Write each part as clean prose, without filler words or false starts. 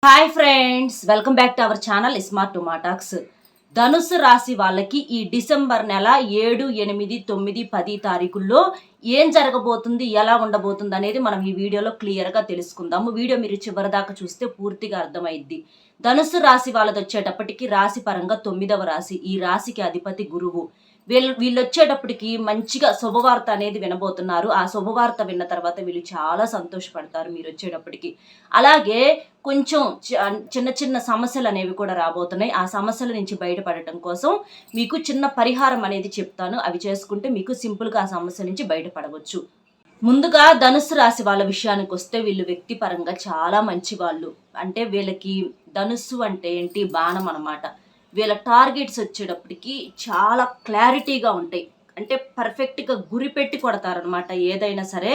Hi friends, welcome back to our channel smart టుమాటాక్స్. ధనుసు రాశి వాళ్ళకి ఈ డిసెంబర్ నెల 7, 8, 9, 10 తారీఖుల్లో ఏం జరగబోతుంది, ఎలా ఉండబోతుంది అనేది మనం ఈ వీడియోలో క్లియర్గా తెలుసుకుందాము. వీడియో మీరు చివరిదాకా చూస్తే పూర్తిగా అర్థమైద్ది. ధనుసు రాశి వాళ్ళది వచ్చేటప్పటికి రాశి పరంగా 9వ రాశి. ఈ రాశికి అధిపతి గురువు. వీళ్ళు వచ్చేటప్పటికి మంచిగా శుభవార్త అనేది వినబోతున్నారు. ఆ శుభవార్త విన్న తర్వాత వీళ్ళు చాలా సంతోషపడతారు మీరు వచ్చేటప్పటికి. అలాగే కొంచెం చిన్న చిన్న సమస్యలు అనేవి కూడా రాబోతున్నాయి. ఆ సమస్యల నుంచి బయటపడటం కోసం మీకు చిన్న పరిహారం అనేది చెప్తాను. అవి చేసుకుంటే మీకు సింపుల్గా ఆ సమస్య నుంచి బయటపడవచ్చు. ముందుగా ధనుసు రాశి వాళ్ళ విషయానికి వస్తే వీళ్ళు వ్యక్తిపరంగా చాలా మంచి వాళ్ళు. అంటే వీళ్ళకి ధనుస్సు అంటే ఏంటి, బాణం అన్నమాట. వీళ్ళ టార్గెట్స్ వచ్చేటప్పటికి చాలా క్లారిటీగా ఉంటాయి. అంటే పర్ఫెక్ట్గా గురి పెట్టి కొడతారనమాట. ఏదైనా సరే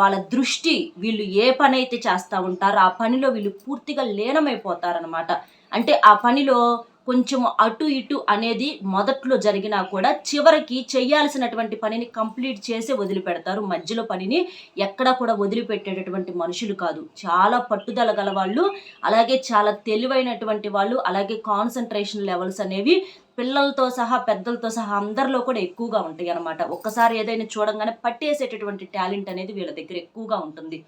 వాళ్ళ దృష్టి, వీళ్ళు ఏ పని అయితే చేస్తూ ఉంటారో ఆ పనిలో వీళ్ళు పూర్తిగా లీనమైపోతారనమాట. అంటే ఆ పనిలో కొంచెం అటు ఇటు అనేది మొదట్లో జరిగినా కూడా చివరికి చేయాల్సినటువంటి పనిని కంప్లీట్ చేసి వదిలిపెడతారు. మధ్యలో పనిని ఎక్కడా కూడా వదిలిపెట్టేటటువంటి మనుషులు కాదు. చాలా పట్టుదల గల వాళ్ళు, అలాగే చాలా తెలివైనటువంటి వాళ్ళు, అలాగే కాన్సన్ట్రేషన్ లెవెల్స్ అనేవి పిల్లలతో సహా పెద్దలతో సహా అందరిలో కూడా ఎక్కువగా ఉంటాయి అన్నమాట. ఒక్కసారి ఏదైనా చూడంగానే పట్టేసేటటువంటి టాలెంట్ అనేది వీళ్ళ దగ్గర ఎక్కువగా ఉంటుంది.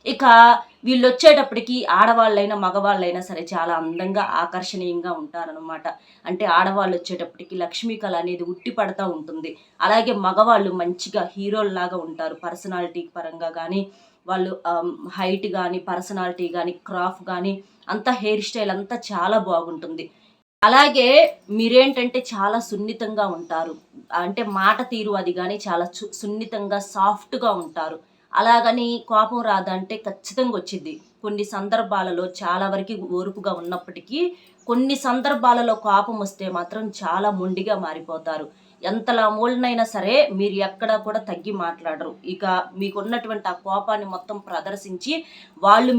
ఇక వీళ్ళు వచ్చేటప్పటికి ఆడవాళ్ళైనా మగవాళ్ళైనా సరే చాలా అందంగా ఆకర్షణీయంగా ఉంటారనమాట. అంటే ఆడవాళ్ళు వచ్చేటప్పటికి లక్ష్మీ కళ అనేది ఉట్టి పడతా ఉంటుంది. అలాగే మగవాళ్ళు మంచిగా హీరోల్లాగా ఉంటారు. పర్సనాలిటీ పరంగా కానీ, వాళ్ళు హైట్ కానీ, పర్సనాలిటీ కానీ, క్రాఫ్ కానీ, అంతా హెయిర్ స్టైల్ అంతా చాలా బాగుంటుంది. అలాగే మీరేంటంటే చాలా సున్నితంగా ఉంటారు. అంటే మాట తీరు అది కానీ చాలా సున్నితంగా సాఫ్ట్గా ఉంటారు. అలాగని కోపం రాదంటే ఖచ్చితంగా వచ్చింది. కొన్ని సందర్భాలలో చాలా వరకు ఓర్పుగా ఉన్నప్పటికీ కొన్ని సందర్భాలలో కోపం వస్తే మాత్రం చాలా మొండిగా మారిపోతారు. ఎంతలా మూలనైనా సరే మీరు ఎక్కడా కూడా తగ్గి మాట్లాడరు. ఇక మీకున్నటువంటి ఆ కోపాన్ని మొత్తం ప్రదర్శించి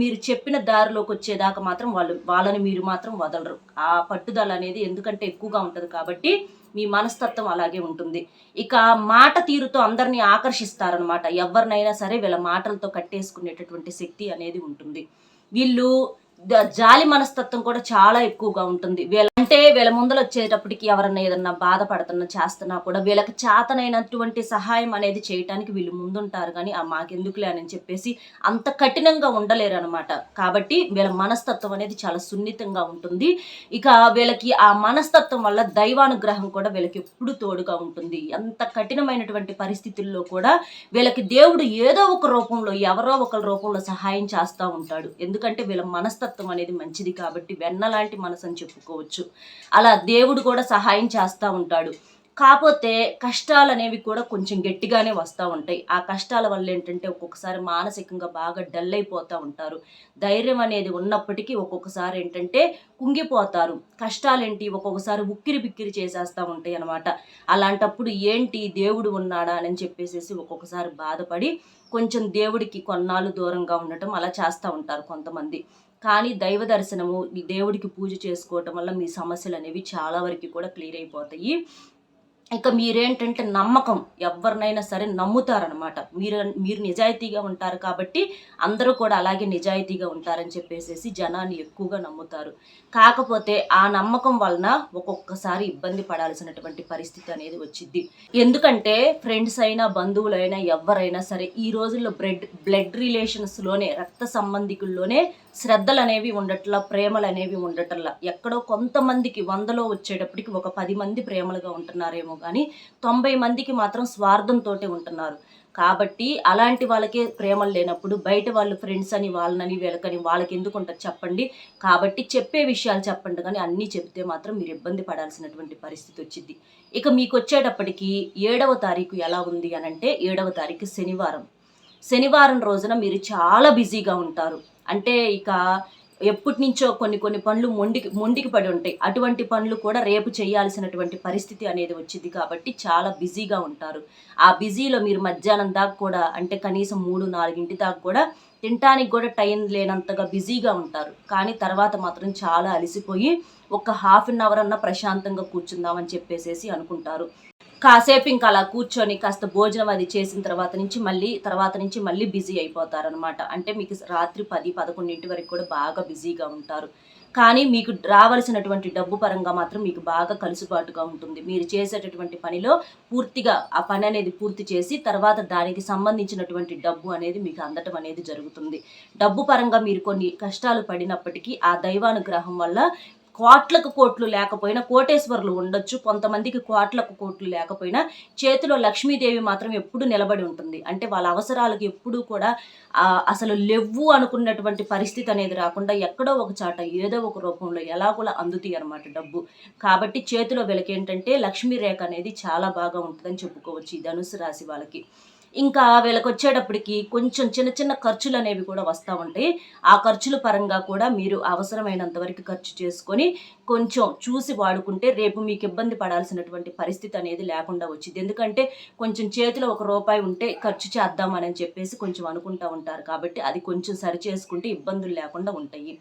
మీరు చెప్పిన దారిలోకి వచ్చేదాకా మాత్రం వాళ్ళని మీరు మాత్రం వదలరు. ఆ పట్టుదల అనేది ఎందుకంటే ఎక్కువగా ఉంటుంది కాబట్టి మీ మనస్తత్వం అలాగే ఉంటుంది. ఇక మాట తీరుతో అందరినీ ఆకర్షిస్తారనమాట. ఎవరినైనా సరే వీళ్ళ మాటలతో కట్టేసుకునేటటువంటి శక్తి అనేది ఉంటుంది. వీళ్ళు జాలి మనస్తత్వం కూడా చాలా ఎక్కువగా ఉంటుంది. వీళ్ళ ముందర వచ్చేటప్పటికి ఎవరన్నా ఏదన్నా బాధపడుతున్నా చేస్తున్నా కూడా వీళ్ళకి చేతనైనటువంటి సహాయం అనేది చేయటానికి వీళ్ళు ముందుంటారు. కానీ మాకెందుకులే అని చెప్పేసి అంత కఠినంగా ఉండలేరు అనమాట. కాబట్టి వీళ్ళ మనస్తత్వం అనేది చాలా సున్నితంగా ఉంటుంది. ఇక వీళ్ళకి ఆ మనస్తత్వం వల్ల దైవానుగ్రహం కూడా వీళ్ళకి ఎప్పుడు తోడుగా ఉంటుంది. ఎంత కఠినమైనటువంటి పరిస్థితుల్లో కూడా వీళ్ళకి దేవుడు ఏదో ఒక రూపంలో, ఎవరో ఒకరి రూపంలో సహాయం చేస్తూ ఉంటాడు. ఎందుకంటే వీళ్ళ మనస్తత్వం అనేది మంచిది కాబట్టి వెన్నలాంటి మనసు అని చెప్పుకోవచ్చు. అలా దేవుడు కూడా సహాయం చేస్తూ ఉంటాడు. కాకపోతే కష్టాలు అనేవి కూడా కొంచెం గట్టిగానే వస్తూ ఉంటాయి. ఆ కష్టాల వల్ల ఏంటంటే ఒక్కొక్కసారి మానసికంగా బాగా డల్ అయిపోతూ ఉంటారు. ధైర్యం అనేది ఉన్నప్పటికీ ఒక్కొక్కసారి ఏంటంటే కుంగిపోతారు. కష్టాలేంటి ఒక్కొక్కసారి ఉక్కిరి బిక్కిరి చేసేస్తూ ఉంటాయి అన్నమాట. అలాంటప్పుడు ఏంటి దేవుడు ఉన్నాడా అని చెప్పేసి ఒక్కొక్కసారి బాధపడి కొంచెం దేవుడికి కొన్నాళ్ళు దూరంగా ఉండటం అలా చేస్తూ ఉంటారు కొంతమంది. కానీ దైవ దర్శనము, ఈ దేవుడికి పూజ చేసుకోవటం వల్ల మీ సమస్యలు అనేవి చాలా వరకు కూడా క్లియర్ అయిపోతాయి. ఇక మీరేంటంటే నమ్మకం, ఎవరినైనా సరే నమ్ముతారనమాట. మీరు నిజాయితీగా ఉంటారు కాబట్టి అందరూ కూడా అలాగే నిజాయితీగా ఉంటారని చెప్పేసి జనాన్ని ఎక్కువగా నమ్ముతారు. కాకపోతే ఆ నమ్మకం వలన ఒక్కొక్కసారి ఇబ్బంది పడాల్సినటువంటి పరిస్థితి అనేది వచ్చింది. ఎందుకంటే ఫ్రెండ్స్ అయినా బంధువులైనా ఎవరైనా సరే ఈ రోజుల్లో బ్లడ్ రిలేషన్స్లోనే, రక్త సంబంధికుల్లోనే శ్రద్ధలు అనేవి ఉండట్లా, ప్రేమలు అనేవి ఉండటంలా. ఎక్కడో కొంతమందికి 100లో వచ్చేటప్పటికి ఒక 10 మంది ప్రేమలుగా ఉంటున్నారేమో కానీ 90 మందికి మాత్రం స్వార్థంతో ఉంటున్నారు. కాబట్టి అలాంటి వాళ్ళకే ప్రేమలు లేనప్పుడు బయట వాళ్ళు ఫ్రెండ్స్ అని వాళ్ళని వీళ్ళకని వాళ్ళకి ఎందుకు ఉంటుంది చెప్పండి. కాబట్టి చెప్పే విషయాలు చెప్పండి, కానీ అన్నీ చెప్తే మాత్రం మీరు ఇబ్బంది పడాల్సినటువంటి పరిస్థితి వచ్చింది. ఇక మీకు వచ్చేటప్పటికి 7వ తారీఖు ఎలా ఉంది అనంటే 7వ తారీఖు శనివారం రోజున మీరు చాలా బిజీగా ఉంటారు. అంటే ఇక ఎప్పటి నుంచో కొన్ని పనులు మొండికి పడి ఉంటాయి. అటువంటి పనులు కూడా రేపు చేయాల్సినటువంటి పరిస్థితి అనేది వచ్చింది కాబట్టి చాలా బిజీగా ఉంటారు. ఆ బిజీలో మీరు మధ్యాహ్నం దాకా కూడా, అంటే కనీసం 3-4 దాకా కూడా తినటానికి కూడా టైం లేనంతగా బిజీగా ఉంటారు. కానీ తర్వాత మాత్రం చాలా అలసిపోయి ఒక హాఫ్ అన్ అవర్ అన్నా ప్రశాంతంగా కూర్చుందామని చెప్పేసి అనుకుంటారు. కాసేపు ఇంకా అలా కూర్చొని కాస్త భోజనం అది చేసిన తర్వాత నుంచి మళ్ళీ బిజీ అయిపోతారనమాట. అంటే మీకు రాత్రి 10, 11 వరకు కూడా బాగా బిజీగా ఉంటారు. కానీ మీకు రావాల్సినటువంటి డబ్బు పరంగా మాత్రం మీకు బాగా కలుసుబాటుగా ఉంటుంది. మీరు చేసేటటువంటి పనిలో పూర్తిగా ఆ పని అనేది పూర్తి చేసి తర్వాత దానికి సంబంధించినటువంటి డబ్బు అనేది మీకు అందటం అనేది జరుగుతుంది. డబ్బు పరంగా మీరు కొన్ని కష్టాలు పడినప్పటికీ ఆ దైవానుగ్రహం వల్ల కోట్లకు కోట్లు లేకపోయినా కోటేశ్వరులు ఉండొచ్చు. కొంతమందికి కోట్లకు కోట్లు లేకపోయినా చేతిలో లక్ష్మీదేవి మాత్రం ఎప్పుడు నిలబడి ఉంటుంది. అంటే వాళ్ళ అవసరాలకు ఎప్పుడూ కూడా అసలు లెవ్వు అనుకున్నటువంటి పరిస్థితి అనేది రాకుండా ఎక్కడో ఒక చాట ఏదో ఒక రూపంలో ఎలాగోలా అందుతాయి అనమాట డబ్బు. కాబట్టి చేతిలో వీళ్ళకేంటంటే లక్ష్మీ రేఖ అనేది చాలా బాగా ఉంటుందని చెప్పుకోవచ్చు ఈ ధనుసు రాశి వాళ్ళకి. ఇంకా వీళ్ళకొచ్చేటప్పటికి కొంచెం చిన్న చిన్న ఖర్చులనేవి కూడా వస్తూ ఉంటాయి. ఆ ఖర్చుల పరంగా కూడా మీరు అవసరమైనంత వరకు ఖర్చు చేసుకొని కొంచెం చూసి వాడుకుంటే రేపు మీకు ఇబ్బంది పడాల్సినటువంటి పరిస్థితి అనేది లేకుండా వచ్చింది. ఎందుకంటే కొంచెం చేతిలో ₹1 ఉంటే ఖర్చు చేద్దామని చెప్పేసి కొంచెం అనుకుంటూ ఉంటారు. కాబట్టి అది కొంచెం సరి చేసుకుంటే ఇబ్బందులు లేకుండా ఉంటాయి.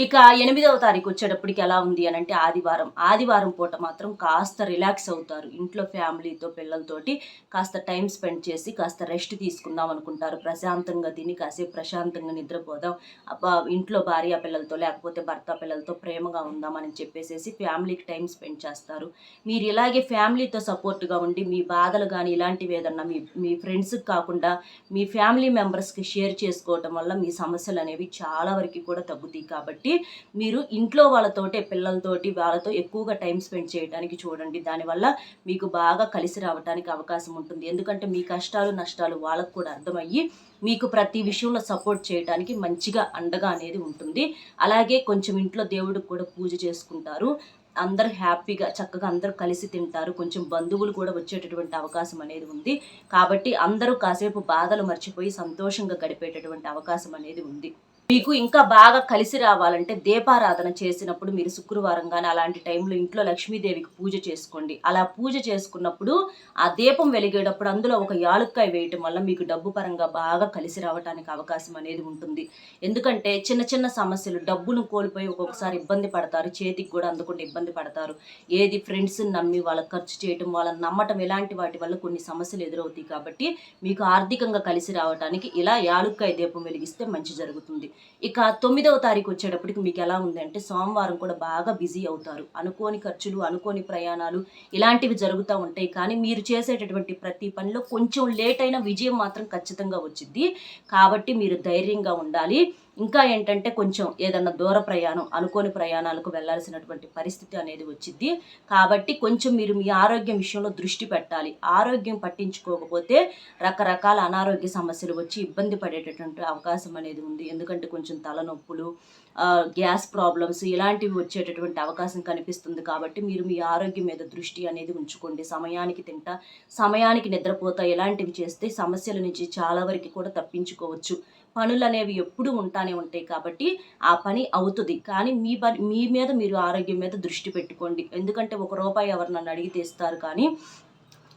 ఇక 8వ తారీఖు వచ్చేటప్పటికి ఎలా ఉంది అనంటే ఆదివారం పూట మాత్రం కాస్త రిలాక్స్ అవుతారు. ఇంట్లో ఫ్యామిలీతో పిల్లలతోటి కాస్త టైం స్పెండ్ చేసి కాస్త రెస్ట్ తీసుకుందాం అనుకుంటారు. ప్రశాంతంగా తిని కాసేపు ప్రశాంతంగా నిద్రపోదాం, ఇంట్లో భార్య పిల్లలతో లేకపోతే భర్త పిల్లలతో ప్రేమగా ఉందామని చెప్పేసి ఫ్యామిలీకి టైం స్పెండ్ చేస్తారు. మీరు ఇలాగే ఫ్యామిలీతో సపోర్ట్గా ఉండి మీ బాధలు కానీ ఇలాంటివి ఏదన్నా మీ ఫ్రెండ్స్కి కాకుండా మీ ఫ్యామిలీ మెంబర్స్కి షేర్ చేసుకోవటం వల్ల మీ సమస్యలు అనేవి చాలా వరకు కూడా తగ్గుతాయి. కాబట్టి మీరు ఇంట్లో వాళ్ళతోటే పిల్లలతోటి వాళ్ళతో ఎక్కువగా టైం స్పెండ్ చేయడానికి చూడండి. దానివల్ల మీకు బాగా కలిసి రావడానికి అవకాశం ఉంటుంది. ఎందుకంటే మీ కష్టాలు నష్టాలు వాళ్ళకు కూడా అర్థమయ్యి మీకు ప్రతి విషయంలో సపోర్ట్ చేయడానికి మంచిగా అండగా అనేది ఉంటుంది. అలాగే కొంచెం ఇంట్లో దేవుడికి కూడా పూజ చేసుకుంటారు. అందరూ హ్యాపీగా చక్కగా అందరూ కలిసి తింటారు. కొంచెం బంధువులు కూడా వచ్చేటటువంటి అవకాశం అనేది ఉంది. కాబట్టి అందరూ కాసేపు బాధలు మర్చిపోయి సంతోషంగా గడిపేటటువంటి అవకాశం అనేది ఉంది. మీకు ఇంకా బాగా కలిసి రావాలంటే దీపారాధన చేసినప్పుడు మీరు శుక్రవారం కానీ అలాంటి టైంలో ఇంట్లో లక్ష్మీదేవికి పూజ చేసుకోండి. అలా పూజ చేసుకున్నప్పుడు ఆ దీపం వెలిగేటప్పుడు అందులో ఒక యాలుక్కాయ వేయటం వల్ల మీకు డబ్బు పరంగా బాగా కలిసి రావడానికి అవకాశం అనేది ఉంటుంది. ఎందుకంటే చిన్న చిన్న సమస్యలు డబ్బును కోల్పోయి ఒక్కొక్కసారి ఇబ్బంది పడతారు. చేతికి కూడా అందకుండా ఇబ్బంది పడతారు. ఏది ఫ్రెండ్స్ని నమ్మి వాళ్ళకి ఖర్చు చేయటం, వాళ్ళని నమ్మటం ఇలాంటి వాటి వల్ల కొన్ని సమస్యలు ఎదురవుతాయి. కాబట్టి మీకు ఆర్థికంగా కలిసి రావడానికి ఇలా యాలుక్కాయ దీపం వెలిగిస్తే మంచి జరుగుతుంది. ఇక 9వ తారీఖు వచ్చేటప్పటికి మీకు ఎలా ఉందంటే సోమవారం కూడా బాగా బిజీ అవుతారు. అనుకోని ఖర్చులు, అనుకోని ప్రయాణాలు ఇలాంటివి జరుగుతూ ఉంటాయి. కానీ మీరు చేసేటటువంటి ప్రతి పనిలో కొంచెం లేట్ అయిన విజయం మాత్రం ఖచ్చితంగా వచ్చింది. కాబట్టి మీరు ధైర్యంగా ఉండాలి. ఇంకా ఏంటంటే కొంచెం ఏదన్నా దూర ప్రయాణం, అనుకోని ప్రయాణాలకు వెళ్ళాల్సినటువంటి పరిస్థితి అనేది వచ్చింది. కాబట్టి కొంచెం మీరు మీ ఆరోగ్యం విషయంలో దృష్టి పెట్టాలి. ఆరోగ్యం పట్టించుకోకపోతే రకరకాల అనారోగ్య సమస్యలు వచ్చి ఇబ్బంది పడేటటువంటి అవకాశం అనేది ఉంది. ఎందుకంటే కొంచెం తలనొప్పులు, గ్యాస్ ప్రాబ్లమ్స్ ఇలాంటివి వచ్చేటటువంటి అవకాశం కనిపిస్తుంది. కాబట్టి మీరు మీ ఆరోగ్యం మీద దృష్టి అనేది ఉంచుకోండి. సమయానికి తింటా, సమయానికి నిద్రపోతా ఇలాంటివి చేస్తే సమస్యల నుంచి చాలా వరకు కూడా తప్పించుకోవచ్చు. పనులు అనేవి ఎప్పుడూ ఉంటానే ఉంటాయి. కాబట్టి ఆ పని అవుతుంది. కానీ మీ మీద మీరు ఆరోగ్యం మీద దృష్టి పెట్టుకోండి. ఎందుకంటే ₹1 ఎవరు నన్ను అడిగితే ఇస్తారు కానీ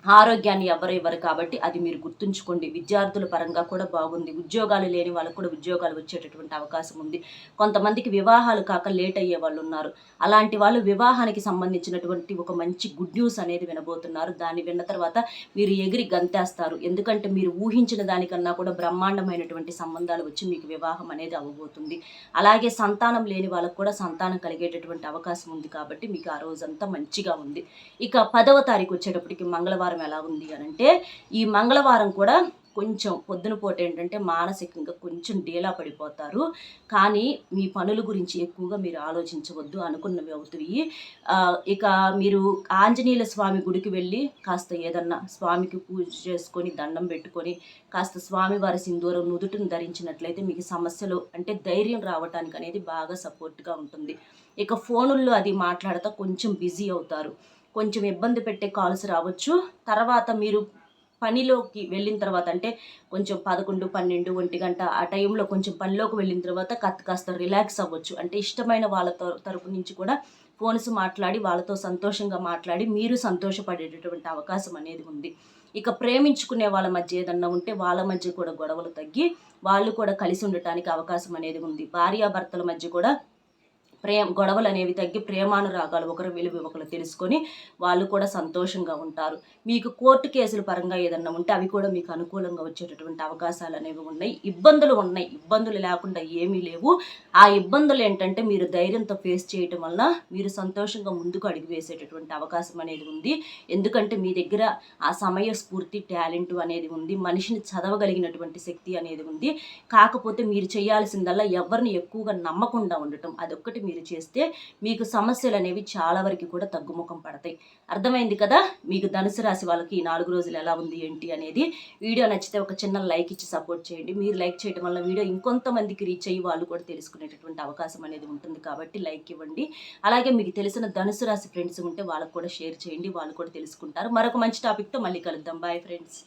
ఆరోగ్యాన్ని ఎవరు ఇవ్వరు. కాబట్టి అది మీరు గుర్తుంచుకోండి. విద్యార్థుల పరంగా కూడా బాగుంది. ఉద్యోగాలు లేని వాళ్ళకు కూడా ఉద్యోగాలు వచ్చేటటువంటి అవకాశం ఉంది. కొంతమందికి వివాహాలు కాక లేట్ అయ్యే వాళ్ళు ఉన్నారు. అలాంటి వాళ్ళు వివాహానికి సంబంధించినటువంటి ఒక మంచి గుడ్ న్యూస్ అనేది వినబోతున్నారు. దాన్ని విన్న తర్వాత మీరు ఎగిరి గంతేస్తారు. ఎందుకంటే మీరు ఊహించిన దానికన్నా కూడా బ్రహ్మాండమైనటువంటి సంబంధాలు వచ్చి మీకు వివాహం అనేది అవ్వబోతుంది. అలాగే సంతానం లేని వాళ్ళకు కూడా సంతానం కలిగేటటువంటి అవకాశం ఉంది. కాబట్టి మీకు ఆ రోజంతా మంచిగా ఉంది. ఇక 10వ తారీఖు వచ్చేటప్పటికి మంగళవారం ఎలా ఉంది అనంటే ఈ మంగళవారం కూడా కొంచెం పొద్దున పూట ఏంటంటే మానసికంగా కొంచెం డీలా పడిపోతారు. కానీ మీ పనుల గురించి ఎక్కువగా మీరు ఆలోచించవద్దు. అనుకున్నవి అవుతాయి. ఇక మీరు ఆంజనేయుల స్వామి గుడికి వెళ్ళి కాస్త ఏదన్నా స్వామికి పూజ చేసుకొని దండం పెట్టుకొని కాస్త స్వామివారి సింధూరం నుదుటిని ధరించినట్లయితే మీకు సమస్యలు అంటే ధైర్యం రావటానికి అనేది బాగా సపోర్ట్గా ఉంటుంది. ఇక ఫోనుల్లో అది మాట్లాడతా కొంచెం బిజీ అవుతారు. కొంచెం ఇబ్బంది పెట్టే కాల్స్ రావచ్చు. తర్వాత మీరు పనిలోకి వెళ్ళిన తర్వాత అంటే కొంచెం 11, 12, 1 గంట ఆ టైంలో కొంచెం పనిలోకి వెళ్ళిన తర్వాత కాస్త రిలాక్స్ అవ్వచ్చు. అంటే ఇష్టమైన వాళ్ళ తరపు నుంచి కూడా ఫోన్స్ మాట్లాడి వాళ్ళతో సంతోషంగా మాట్లాడి మీరు సంతోషపడేటటువంటి అవకాశం అనేది ఉంది. ఇక ప్రేమించుకునే వాళ్ళ మధ్య ఏదన్నా ఉంటే వాళ్ళ మధ్య కూడా గొడవలు తగ్గి వాళ్ళు కూడా కలిసి ఉండటానికి అవకాశం అనేది ఉంది. భార్యాభర్తల మధ్య కూడా గొడవలు అనేవి తగ్గి ప్రేమానురాగాలు ఒకరు విలువ ఒకరు తెలుసుకొని వాళ్ళు కూడా సంతోషంగా ఉంటారు. మీకు కోర్టు కేసుల పరంగా ఏదన్నా ఉంటే అవి కూడా మీకు అనుకూలంగా వచ్చేటటువంటి అవకాశాలు అనేవి ఉన్నాయి. ఇబ్బందులు ఉన్నాయి, ఇబ్బందులు లేకుండా ఏమీ లేవు. ఆ ఇబ్బందులు ఏంటంటే మీరు ధైర్యంతో ఫేస్ చేయటం వల్ల మీరు సంతోషంగా ముందుకు అడుగు వేసేటటువంటి అవకాశం అనేది ఉంది. ఎందుకంటే మీ దగ్గర ఆ సమయ స్ఫూర్తి, టాలెంట్ అనేది ఉంది. మనిషిని చదవగలిగినటువంటి శక్తి అనేది ఉంది. కాకపోతే మీరు చేయాల్సిందల్లా ఎవరిని ఎక్కువగా నమ్మకుండా ఉండటం, అదొక్కటి మీరు చేస్తే మీకు సమస్యలు అనేవి చాలా వరకు కూడా తగ్గుముఖం పడతాయి. అర్థమైంది కదా? మీకు ధనుసు రాశి వాళ్ళకి ఈ 4 రోజులు ఎలా ఉంది ఏంటి అనేది. వీడియో నచ్చితే ఒక చిన్న లైక్ ఇచ్చి సపోర్ట్ చేయండి. మీరు లైక్ చేయడం వల్ల వీడియో ఇంకొంతమందికి రీచ్ అయ్యి వాళ్ళు కూడా తెలుసుకునేటటువంటి అవకాశం అనేది ఉంటుంది కాబట్టి లైక్ ఇవ్వండి. అలాగే మీకు తెలిసిన ధనుసు రాశి ఫ్రెండ్స్ ఉంటే వాళ్ళకు కూడా షేర్ చేయండి, వాళ్ళు కూడా తెలుసుకుంటారు. మరొక మంచి టాపిక్తో మళ్ళీ కలుద్దాం. Bye friends.